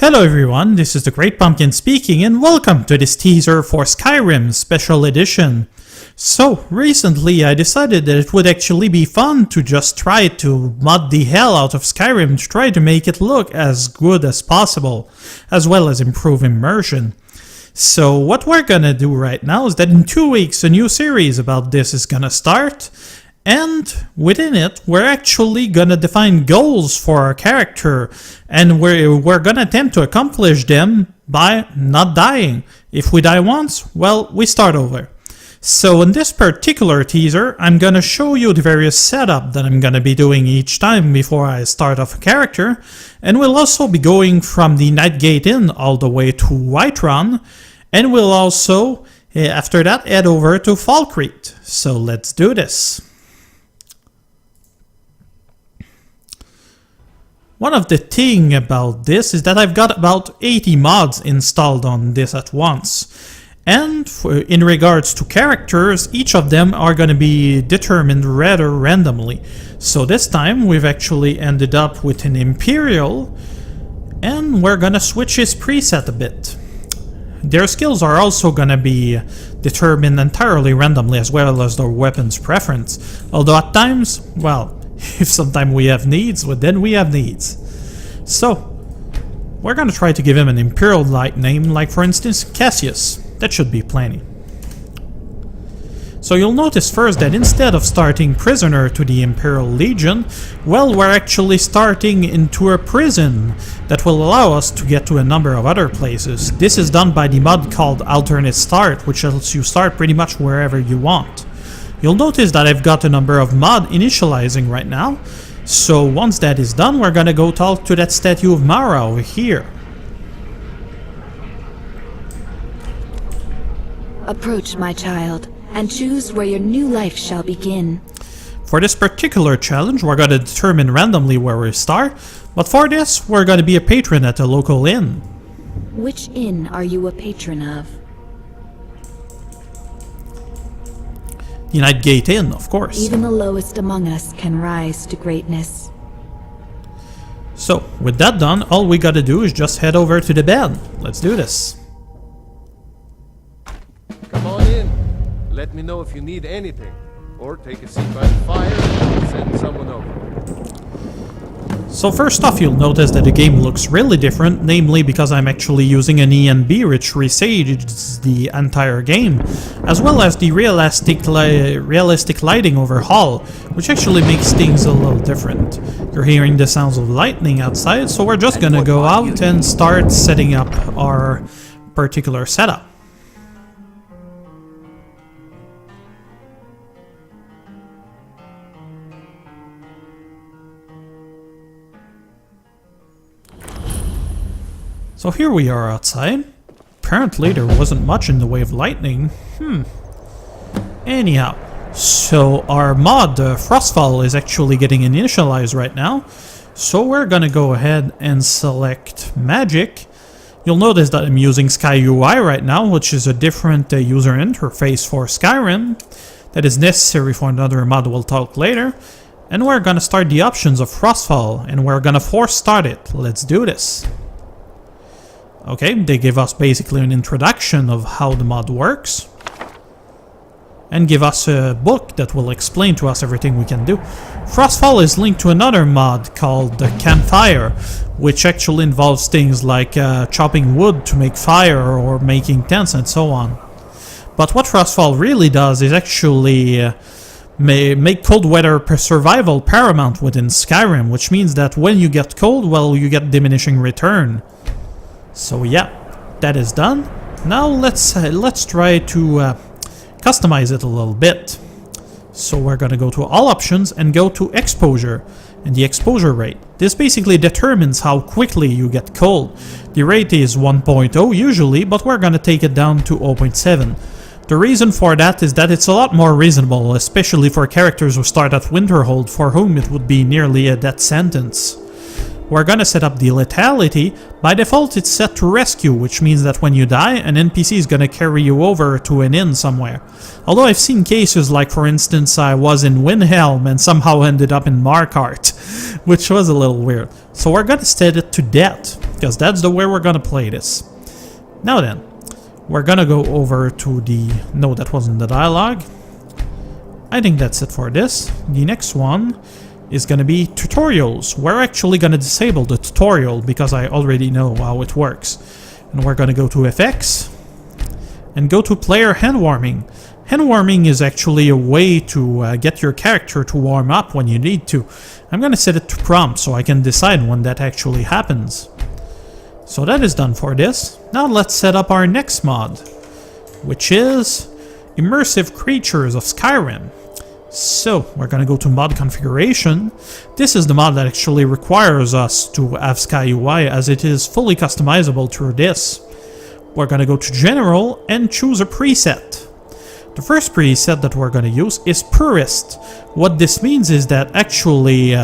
Hello everyone, this is the Great Pumpkin speaking and welcome to this teaser for Skyrim Special Edition. So, recently I decided that it would actually be fun to just try to mod the hell out of Skyrim to try to make it look as good as possible, as well as improve immersion. So what we're gonna do right now is that in 2 weeks a new series about this is gonna start, and within it we're actually gonna define goals for our character, and we're gonna attempt to accomplish them by not dying. If we die once, well, we start over. So in this particular teaser, I'm gonna show you the various setup that I'm gonna be doing each time before I start off a character, and we'll also be going from the Nightgate Inn all the way to Whiterun, and we'll also, after that, head over to Falkreath. So let's do this. One of the thing about this is that I've got about 80 mods installed on this at once. And in regards to characters, each of them are going to be determined rather randomly. So this time we've actually ended up with an Imperial, and we're going to switch his preset a bit. Their skills are also going to be determined entirely randomly, as well as their weapons preference. Although at times, well, if sometimes we have needs, well, then we have needs. So, we're gonna try to give him an Imperial-like name, like for instance Cassius. That should be plenty. So you'll notice first that instead of starting prisoner to the Imperial Legion, well, we're actually starting into a prison that will allow us to get to a number of other places. This is done by the mod called Alternate Start, which lets you start pretty much wherever you want. You'll notice that I've got a number of mod initializing right now, so once that is done, we're gonna go talk to that statue of Mara over here. Approach, my child, and choose where your new life shall begin. For this particular challenge, we're gonna determine randomly where we start, but for this, we're gonna be a patron at a local inn. Which inn are you a patron of? The Nightgate Inn, of course. Even the lowest among us can rise to greatness. So, with that done, all we gotta do is just head over to the bed. Let's do this. Come on in. Let me know if you need anything. Or take a seat by the fire and send someone over. So first off, you'll notice that the game looks really different, namely because I'm actually using an ENB which restages the entire game, as well as the realistic lighting overhaul, which actually makes things a little different. You're hearing the sounds of lightning outside, so we're just gonna go out and start setting up our particular setup. So here we are outside. Apparently there wasn't much in the way of lightning. Anyhow, so our mod, Frostfall, is actually getting initialized right now. So we're gonna go ahead and select Magic. You'll notice that I'm using Sky UI right now, which is a different user interface for Skyrim that is necessary for another mod we'll talk later. And we're gonna start the options of Frostfall, and we're gonna force start it. Let's do this. Okay, they give us basically an introduction of how the mod works, and give us a book that will explain to us everything we can do. Frostfall is linked to another mod called the Campfire, which actually involves things like chopping wood to make fire or making tents and so on. But what Frostfall really does is actually make cold weather survival paramount within Skyrim, which means that when you get cold, well, you get diminishing return. So yeah, that is done. Now let's try to customize it a little bit. So we're gonna go to all options and go to exposure and the exposure rate. This basically determines how quickly you get cold. The rate is 1.0 usually, but we're gonna take it down to 0.7. The reason for that is that it's a lot more reasonable, especially for characters who start at Winterhold, for whom it would be nearly a death sentence. We're gonna set up the lethality. By default it's set to rescue, which means that when you die, an NPC is gonna carry you over to an inn somewhere. Although I've seen cases like, for instance, I was in Windhelm and somehow ended up in Markarth, which was a little weird. So we're gonna set it to death. because that's the way we're gonna play this. Now then, we're gonna go over to the... No, that wasn't the dialogue. I think that's it for this. The next one is gonna be tutorials. We're actually gonna disable the tutorial because I already know how it works. And we're gonna go to FX and go to player hand warming. Hand warming is actually a way to get your character to warm up when you need to. I'm gonna set it to prompt so I can decide when that actually happens. So that is done for this. Now let's set up our next mod, which is Immersive Creatures of Skyrim. So we're gonna go to mod configuration. This is the mod that actually requires us to have Sky UI, as it is fully customizable through this. We're gonna go to general and choose a preset. The first preset that we're gonna use is Purist. What this means is that actually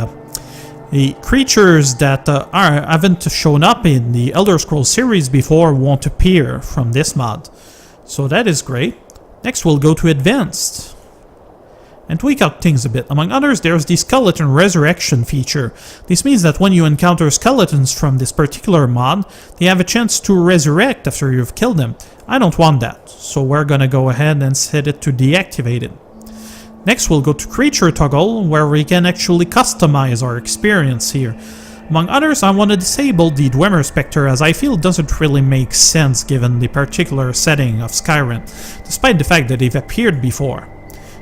the creatures that haven't shown up in the Elder Scrolls series before won't appear from this mod. So that is great. Next we'll go to Advanced and tweak out things a bit. Among others, there's the skeleton resurrection feature. This means that when you encounter skeletons from this particular mod, they have a chance to resurrect after you've killed them. I don't want that, so we're gonna go ahead and set it to deactivated. Next we'll go to creature toggle, where we can actually customize our experience here. Among others, I want to disable the Dwemer Spectre, as I feel it doesn't really make sense given the particular setting of Skyrim, despite the fact that they've appeared before.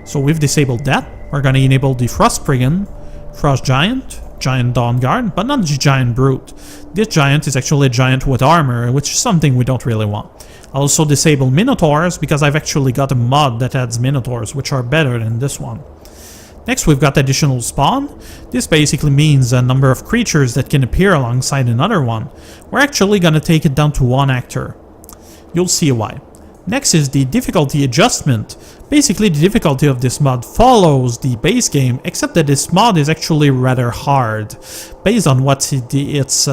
So we've disabled that. We're gonna enable the Frost Brigand, Frost Giant, Giant Dawn Guard, but not the Giant Brute. This giant is actually a giant with armor, which is something we don't really want. I'll also disable Minotaurs, because I've actually got a mod that adds Minotaurs, which are better than this one. Next we've got additional spawn. This basically means a number of creatures that can appear alongside another one. We're actually gonna take it down to 1 actor. You'll see why. Next is the difficulty adjustment. Basically, the difficulty of this mod follows the base game, except that this mod is actually rather hard. Based on what its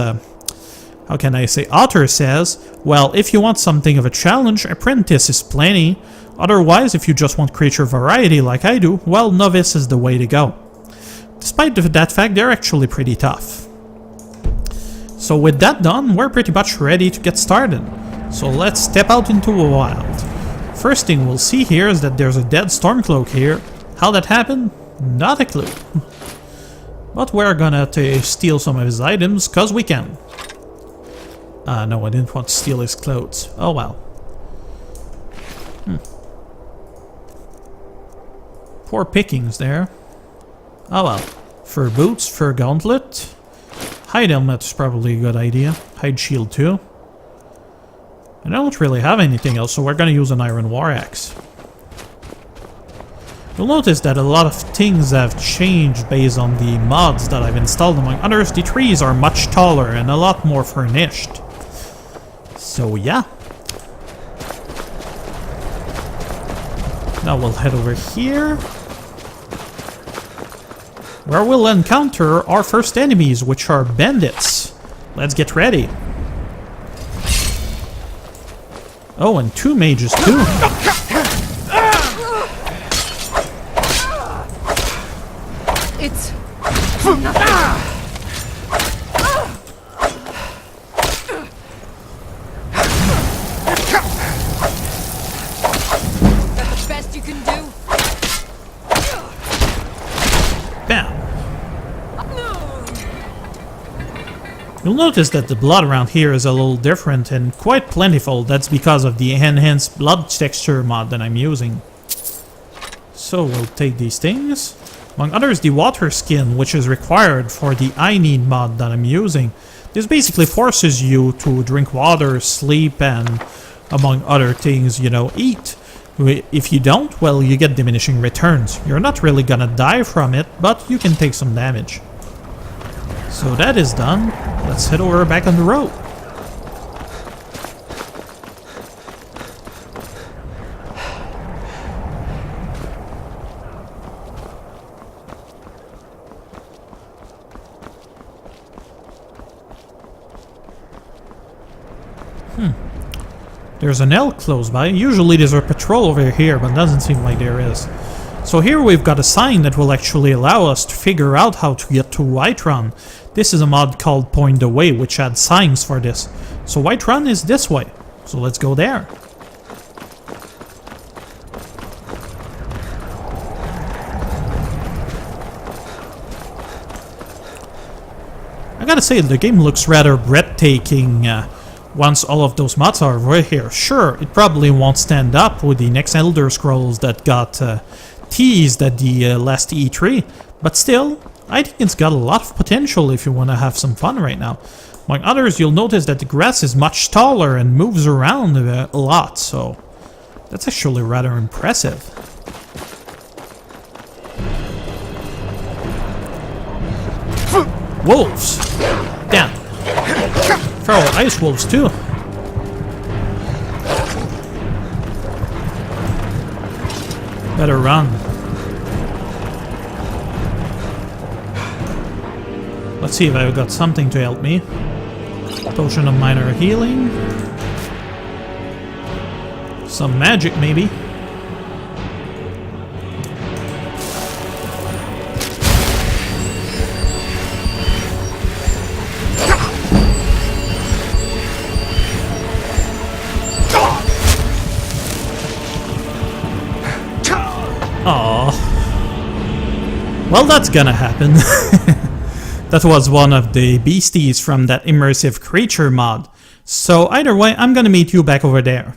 how can I say, author says, well, if you want something of a challenge, Apprentice is plenty. Otherwise, if you just want creature variety like I do, well, Novice is the way to go. Despite that fact, they're actually pretty tough. So with that done, we're pretty much ready to get started. So let's step out into a wild. First thing we'll see here is that there's a dead Stormcloak here. How that happened? Not a clue. But we're gonna steal some of his items, cause we can. No, I didn't want to steal his clothes. Oh well. Poor pickings there. Oh well. Fur boots, fur gauntlet. Hide helmet is probably a good idea. Hide shield too. And I don't really have anything else, so we're gonna use an iron war axe. You'll notice that a lot of things have changed based on the mods that I've installed. Among others, the trees are much taller and a lot more furnished. So yeah. Now we'll head over here, where we'll encounter our first enemies, which are bandits. Let's get ready. Oh, and 2 mages too. It's... That's the best you can do? Bam. You'll notice that the blood around here is a little different and quite plentiful. That's because of the enhanced blood texture mod that I'm using. So we'll take these things. Among others, the water skin, which is required for the I Need mod that I'm using. This basically forces you to drink water, sleep, and among other things, you know, eat. If you don't, well, you get diminishing returns. You're not really gonna die from it, but you can take some damage. So that is done. Let's head over back on the road. There's an elk close by. Usually there's a patrol over here, but doesn't seem like there is. So here we've got a sign that will actually allow us to figure out how to get to Whiterun. This is a mod called Point the Way, which adds signs for this. So Whiterun is this way. So let's go there. I gotta say, the game looks rather breathtaking once all of those mods are right here. Sure, it probably won't stand up with the next Elder Scrolls that got teased at the last E3, but still, I think it's got a lot of potential if you want to have some fun right now. Among others, you'll notice that the grass is much taller and moves around a lot, so that's actually rather impressive. Wolves! Damn. Feral ice wolves too. Better run. Let's see if I've got something to help me. Potion of minor healing. Some magic maybe. Aww. Well, that's gonna happen. That was one of the beasties from that immersive creature mod. So either way, I'm gonna meet you back over there.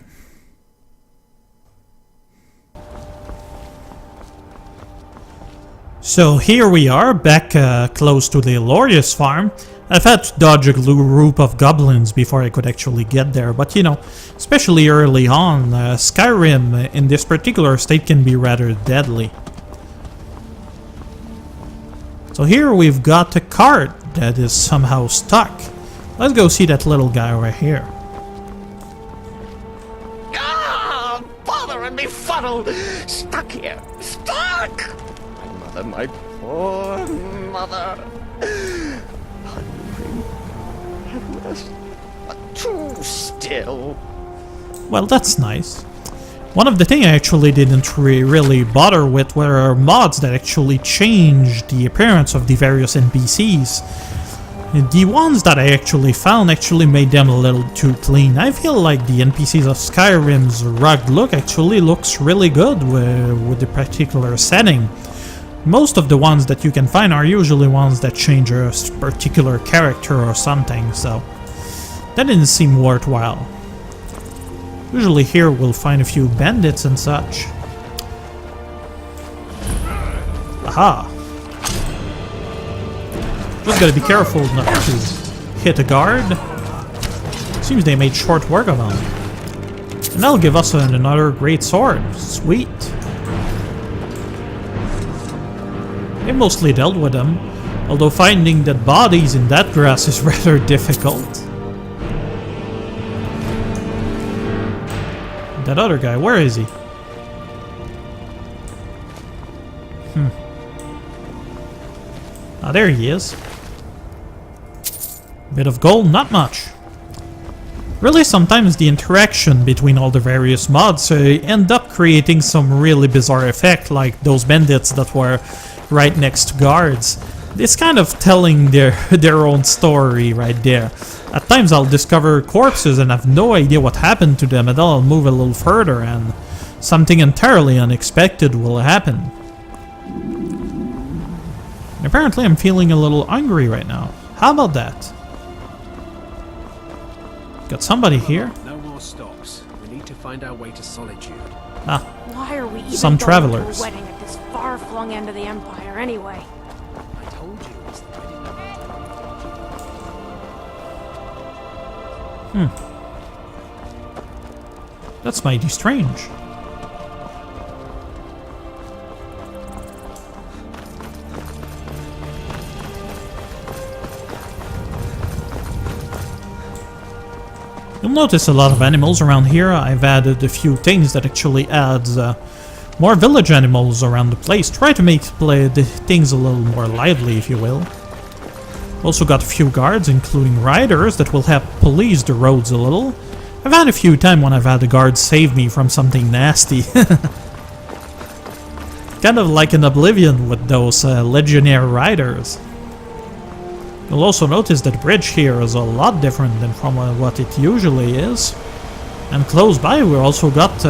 So here we are, back close to the Elorius farm. I've had to dodge a group of goblins before I could actually get there, but you know, especially early on, Skyrim in this particular state can be rather deadly. So here we've got a cart that is somehow stuck. Let's go see that little guy over here. Ah, bother and befuddled! Stuck here! Stuck! My poor mother! Hungry, helpless, but too still. Well, that's nice. One of the things I actually didn't really bother with were mods that actually changed the appearance of the various NPCs. The ones that I actually found actually made them a little too clean. I feel like the NPCs of Skyrim's rugged look actually looks really good with the particular setting. Most of the ones that you can find are usually ones that change a particular character or something, so that didn't seem worthwhile. Usually here we'll find a few bandits and such. Aha! Just gotta be careful not to hit a guard. Seems they made short work of them. And that'll give us another great sword. Sweet. They mostly dealt with them, although finding dead bodies in that grass is rather difficult. That other guy, where is he? Ah, there he is. Bit of gold, not much. Really, sometimes the interaction between all the various mods end up creating some really bizarre effect, like those bandits that were right next to guards. It's kind of telling their own story right there. At times I'll discover corpses and have no idea what happened to them, and then I'll move a little further and something entirely unexpected will happen. And apparently I'm feeling a little hungry right now. How about that? Got somebody here? No more stops. We need to find our way to Solitude. Ah, Why are we even some going travelers. to a wedding at this far-flung end of the Empire anyway? I told you it's the wedding. That's mighty strange. You'll notice a lot of animals around here. I've added a few things that actually adds more village animals around the place. Try to make the things a little more lively, if you will. Also got a few guards, including riders, that will help police the roads a little. I've had a few times when I've had the guards save me from something nasty. Kind of like in Oblivion with those legionnaire riders. You'll also notice that the bridge here is a lot different than from what it usually is. And close by we also got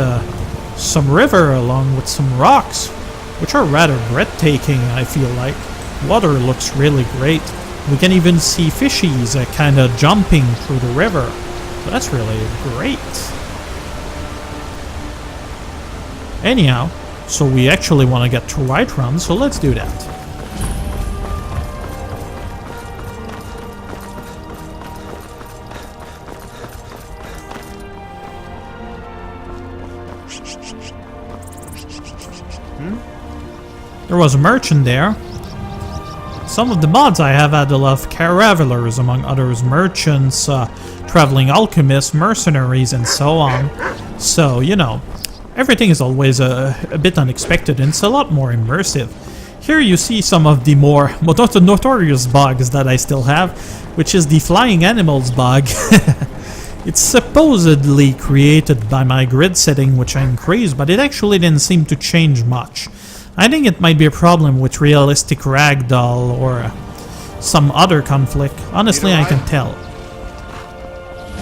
some river along with some rocks, which are rather breathtaking, I feel like. Water looks really great. We can even see fishies kind of jumping through the river. So that's really great. Anyhow, so we actually want to get to Whiterun, so let's do that. There was a merchant there. Some of the mods I have had a lot of caravelers, among others merchants, traveling alchemists, mercenaries, and so on. So, you know, everything is always a bit unexpected and it's a lot more immersive. Here you see some of the more notorious bugs that I still have, which is the flying animals bug. It's supposedly created by my grid setting, which I increased, but it actually didn't seem to change much. I think it might be a problem with realistic ragdoll or some other conflict. Honestly, I can tell.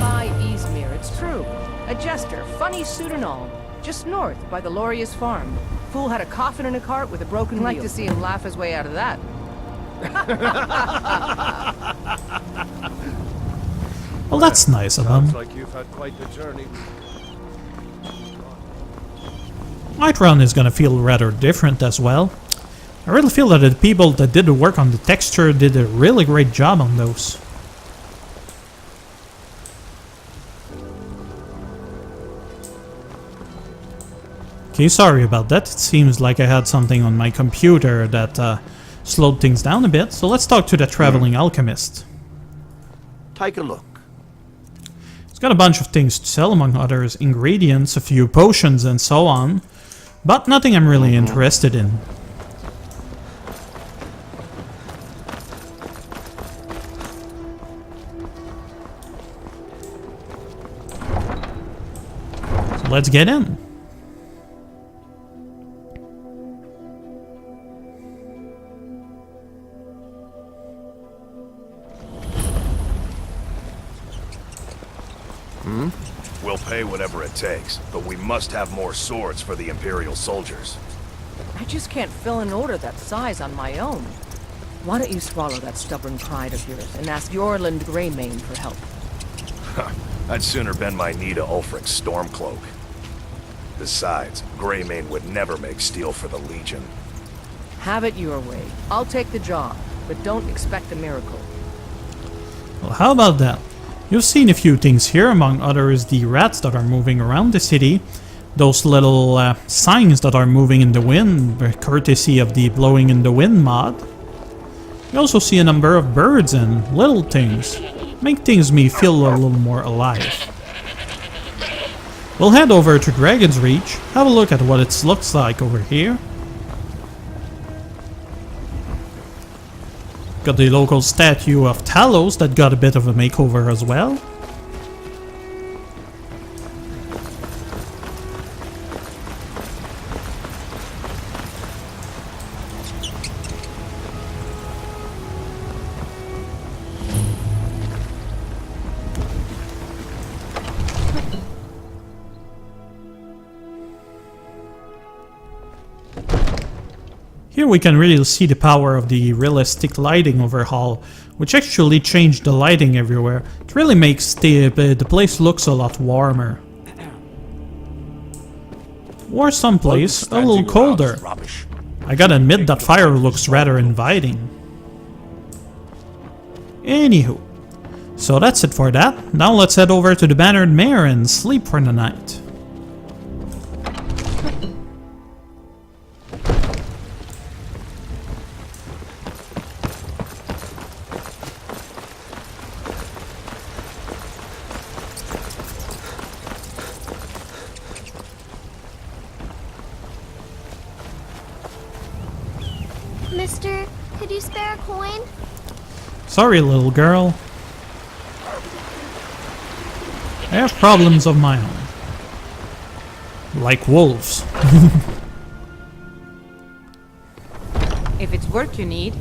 By Izmir, it's true. A jester, funny suit and all. Just north, by the Loria's farm. Fool had a coffin in a cart with a broken wheel. I'd like to see him laugh his way out of that. Well, that's nice of him. Sounds like you've had quite the journey. Whiterun is gonna feel rather different as well. I really feel that the people that did the work on the texture did a really great job on those. Okay, sorry about that. It seems like I had something on my computer that slowed things down a bit. So let's talk to the traveling alchemist. Take a look. He's got a bunch of things to sell, among others ingredients, a few potions and so on. But nothing I'm really interested in. So let's get in. We'll pay whatever it takes, but we must have more swords for the Imperial soldiers. I just can't fill an order that size on my own. Why don't you swallow that stubborn pride of yours and ask Yorland Greymane for help? I'd sooner bend my knee to Ulfric's Stormcloak. Besides, Greymane would never make steel for the Legion. Have it your way. I'll take the job, but don't expect a miracle. Well, how about that? You've seen a few things here, among others the rats that are moving around the city, those little signs that are moving in the wind, courtesy of the Blowing in the Wind mod. You also see a number of birds and little things, make things me feel a little more alive. We'll head over to Dragon's Reach, have a look at what it looks like over here. Got the local statue of Talos that got a bit of a makeover as well. Here we can really see the power of the realistic lighting overhaul, which actually changed the lighting everywhere. It really makes the place looks a lot warmer. Or someplace a little colder. I gotta admit that fire looks rather inviting. Anywho, so that's it for that. Now let's head over to the Bannered Mare and sleep for the night. Mister, could you spare a coin? Sorry, little girl. I have problems of my own. Like wolves. If it's work you need,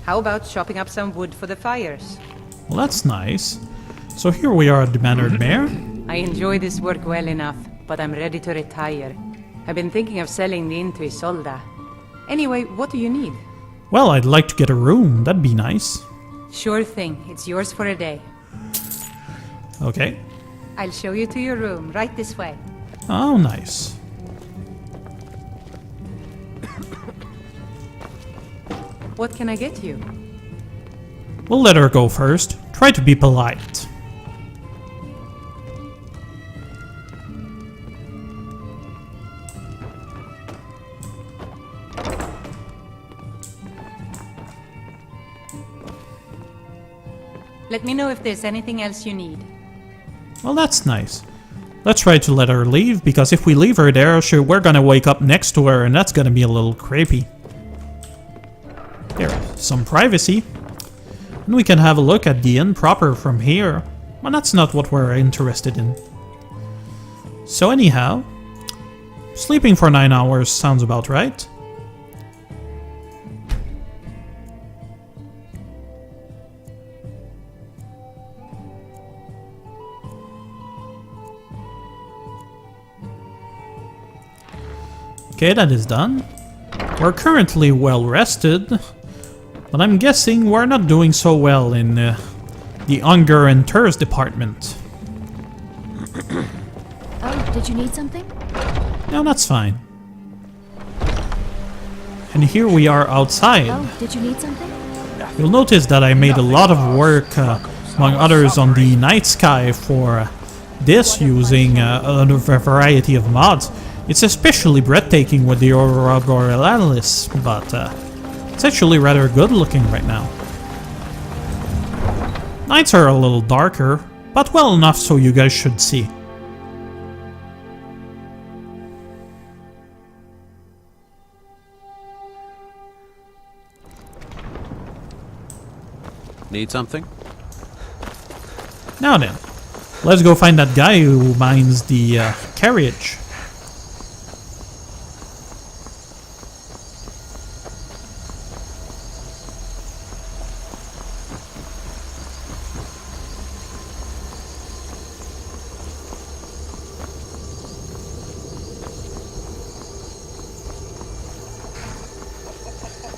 How about chopping up some wood for the fires? Well, that's nice. So here we are at the Mannered Mare. I enjoy this work well enough, but I'm ready to retire. I've been thinking of selling the inn to Isolda. Anyway, what do you need? Well, I'd like to get a room. That'd be nice. Sure thing. It's yours for a day. Okay. I'll show you to your room, right this way. Oh, nice. What can I get you? We'll let her go first. Try to be polite. Let me know if there's anything else you need. Well, that's nice. Let's try to let her leave, because if we leave her there, sure, we're gonna wake up next to her, and that's gonna be a little creepy. There, some privacy. And we can have a look at the inn proper from here. But that's not what we're interested in. So anyhow, sleeping for 9 hours sounds about right. Okay, that is done. We're currently well rested, but I'm guessing we're not doing so well in the hunger and thirst department. Oh, did you need something? No, that's fine. And here we are outside. Oh, did you need something? You'll notice that I made a lot of work, among others, on the night sky for this using a variety of mods. It's especially breathtaking with the Aurora Borealis, but it's actually rather good looking right now. Nights are a little darker, but well enough so you guys should see. Need something? Now then, let's go find that guy who mines the carriage.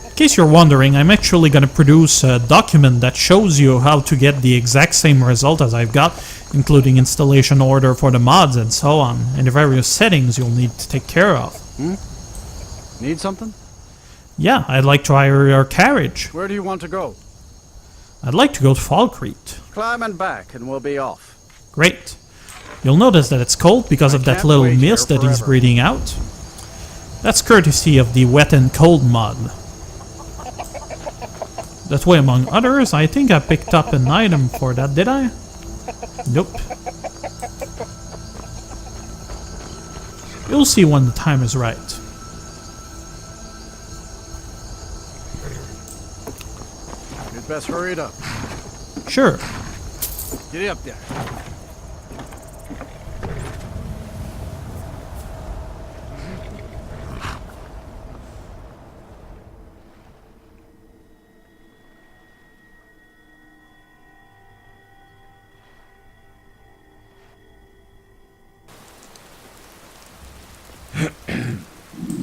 In case you're wondering, I'm actually going to produce a document that shows you how to get the exact same result as I've got, including installation order for the mods and so on, and the various settings you'll need to take care of. Need something? Yeah, I'd like to hire your carriage. Where do you want to go? I'd like to go to Falkreath. Climb and back and we'll be off. Great. You'll notice that it's cold because of that little mist that he's breathing out. That's courtesy of the wet and cold mod. That way, among others, I think I picked up an item for that, did I? Nope. You'll see when the time is right. You'd best hurry it up. Sure. Get up there.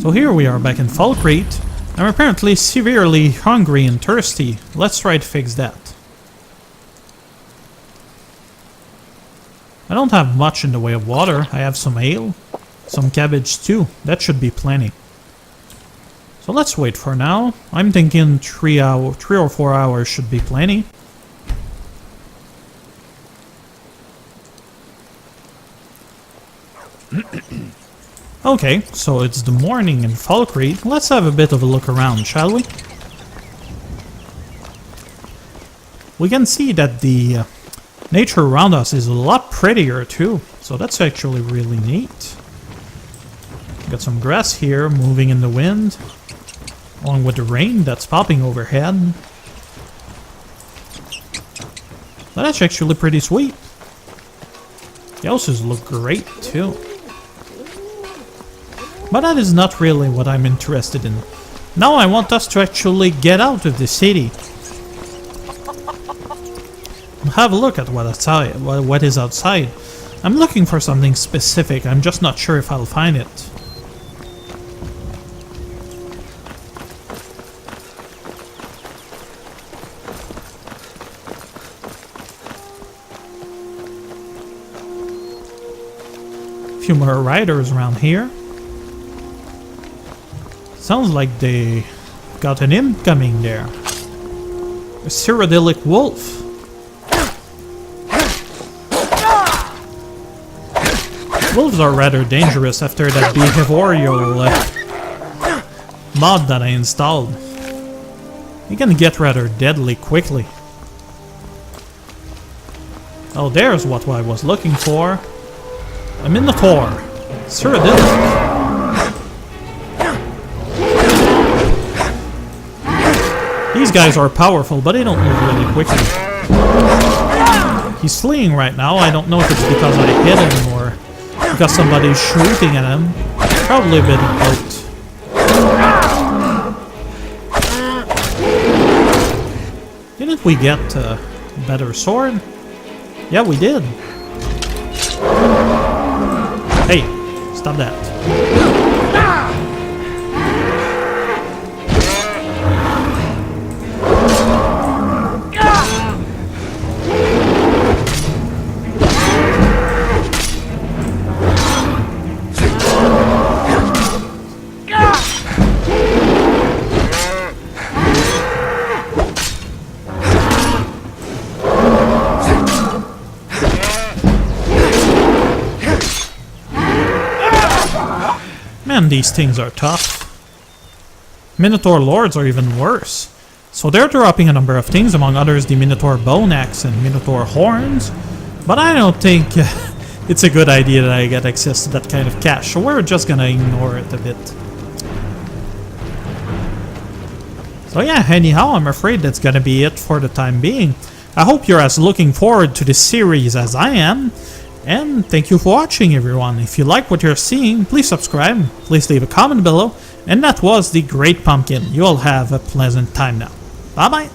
So here we are back in Falkreath. I'm apparently severely hungry and thirsty. Let's try to fix that. I don't have much in the way of water. I have some ale, some cabbage too. That should be plenty. So let's wait for now. I'm thinking 3 or 4 hours should be plenty. Okay, so it's the morning in Falkreath. Let's have a bit of a look around, shall we? We can see that the nature around us is a lot prettier too, so that's actually really neat. Got some grass here moving in the wind, along with the rain that's popping overhead. That's actually pretty sweet. The houses look great too. But that is not really what I'm interested in. Now I want us to actually get out of the city. have a look at what is outside. I'm looking for something specific. I'm just not sure if I'll find it. A few more riders around here. Sounds like they got an imp coming there. A Cyrodiilic wolf. Wolves are rather dangerous after that behavioral mod that I installed. You can get rather deadly quickly. Oh, there's what I was looking for. A Minotaur. Cyrodiilic. These guys are powerful, but they don't move really quickly. He's fleeing right now. I don't know if it's because I hit him or because somebody's shooting at him. Probably a bit of both. Didn't we get a better sword? Yeah, we did. Hey, stop that. Man, these things are tough. Minotaur Lords are even worse. So they're dropping a number of things, among others the Minotaur Bone Axe and Minotaur Horns. But I don't think it's a good idea that I get access to that kind of cash, so we're just gonna ignore it a bit. So yeah, anyhow, I'm afraid that's gonna be it for the time being. I hope you're as looking forward to this series as I am. And thank you for watching, everyone. If you like what you're seeing, please subscribe, please leave a comment below, and that was the Great Pumpkin. You all have a pleasant time now. Bye bye!